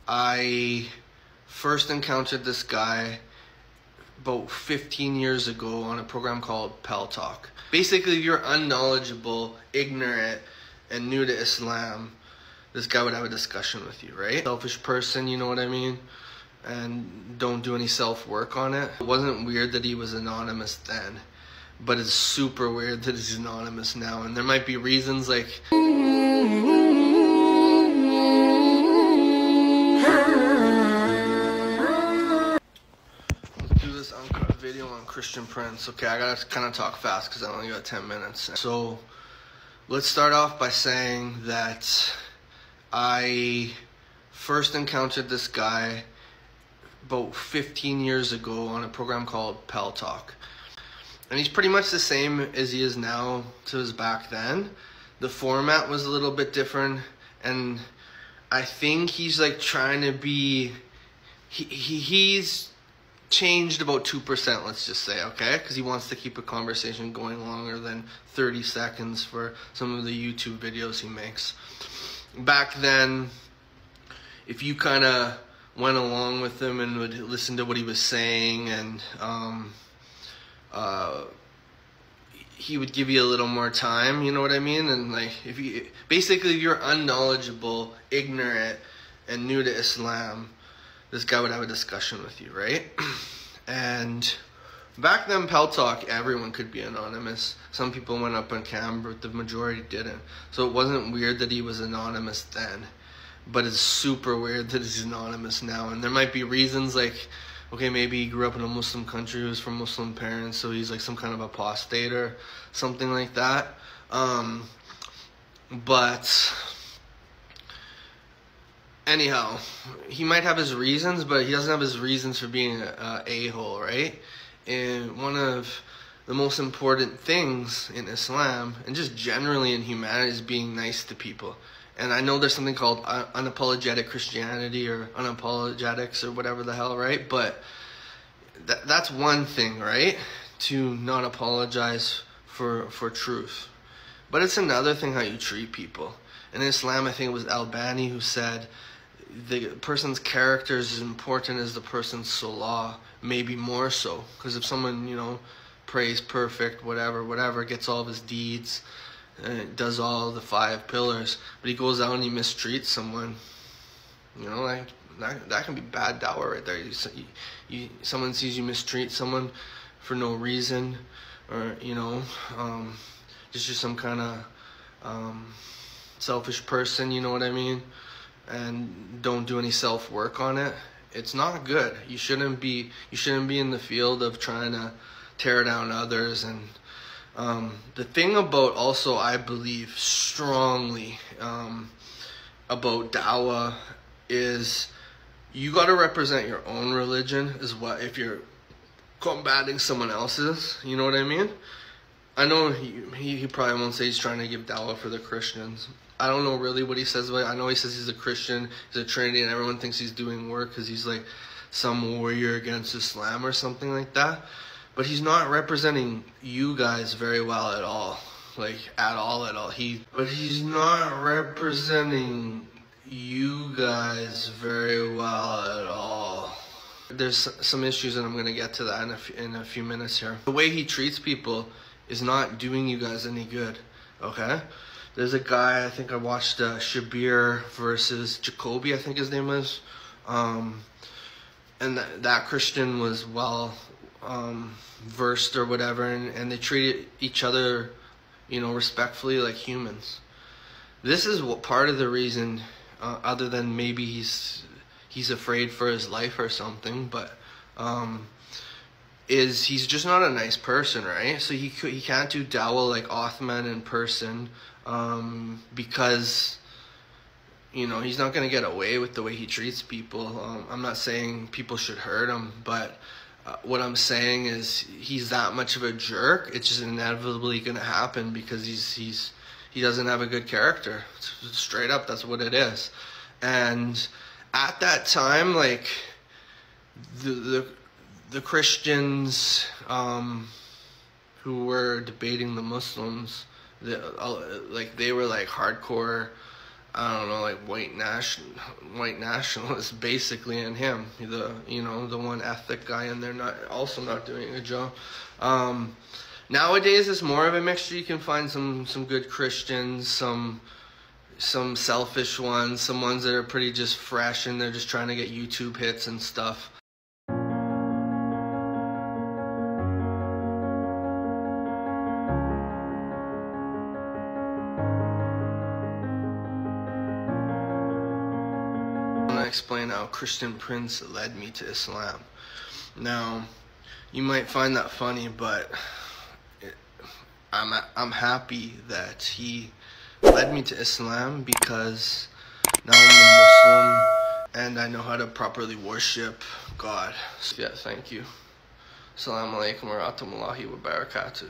I first encountered this guy about 15 years ago on a program called Atock. Basically, if you're unknowledgeable, ignorant, and new to Islam, this guy would have a discussion with you, right? Selfish person, you know what I mean? And don't do any self-work on it. It wasn't weird that he was anonymous then, but it's super weird that he's anonymous now. And there might be reasons like... Let's do this uncut video on Christian Prince. Okay, I gotta kind of talk fast because I only got 10 minutes. So, let's start off by saying that I first encountered this guy about 15 years ago on a program called Atock. And he's pretty much the same as he is now to his back then. The format was a little bit different, and I think he's like trying to be, he's changed about 2%, let's just say, okay? Because he wants to keep a conversation going longer than 30 seconds for some of the YouTube videos he makes. Back then, if you kind of went along with him and would listen to what he was saying, and he would give you a little more time, you know what I mean? And like, if you're unknowledgeable, ignorant, and new to Islam, this guy would have a discussion with you, right? And back then, Atock, everyone could be anonymous. Some people went up on camera, but the majority didn't. So it wasn't weird that he was anonymous then, but it's super weird that he's anonymous now. And there might be reasons like, okay, maybe he grew up in a Muslim country, he was from Muslim parents, so he's like some kind of apostate or something like that. But anyhow, he might have his reasons, but he doesn't have his reasons for being an a-hole, right? And one of the most important things in Islam, and just generally in humanity, is being nice to people. And I know there's something called unapologetic Christianity or unapologetics or whatever the hell, right? But that's one thing, right? To not apologize for truth. But it's another thing how you treat people. In Islam, I think it was Albani who said, the person's character is as important as the person's salah, maybe more so. Because if someone, you know, prays perfect, whatever, gets all of his deeds, does all the 5 pillars, but he goes out and he mistreats someone, you know, like that can be bad dawah right there. Someone sees you mistreat someone for no reason, or you know, just some kind of selfish person, you know what I mean, and don't do any self-work on it. It's not good. You shouldn't be in the field of trying to tear down others. And the thing about also, I believe strongly about dawah is you got to represent your own religion as well if you're combating someone else's, you know what I mean? I know he probably won't say he's trying to give dawah for the Christians. I don't know really what he says about it. I know he says he's a Christian, he's a Trinity, and everyone thinks he's doing work because he's like some warrior against Islam or something like that. But he's not representing you guys very well at all. Like, at all. But he's not representing you guys very well at all. There's some issues, and I'm going to get to that in a few minutes here. The way he treats people is not doing you guys any good, okay? There's a guy, I think I watched Shabir versus Jacoby, I think his name was. And that Christian was well versed or whatever, and they treated each other, you know, respectfully like humans. This is what part of the reason, other than maybe he's afraid for his life or something, but is he's just not a nice person, right? So he can't do dawah like Othman in person, because, you know, he's not going to get away with the way he treats people. I'm not saying people should hurt him, but what I'm saying is he's that much of a jerk. It's just inevitably going to happen because he doesn't have a good character. Straight up, that's what it is. And at that time, like, the Christians who were debating the Muslims, they were like hardcore I don't know, like white nationalists basically, and him, the one ethnic guy in there, not doing a good job. Nowadays it's more of a mixture. You can find some good Christians, some selfish ones, some ones that are pretty just fresh and they're just trying to get YouTube hits and stuff. Explain how Christian Prince led me to Islam. Now, you might find that funny, but I'm happy that he led me to Islam, because now I'm a Muslim and I know how to properly worship God. So yeah, thank you. Assalamu alaikum wa rahmatullahi wa barakatuh.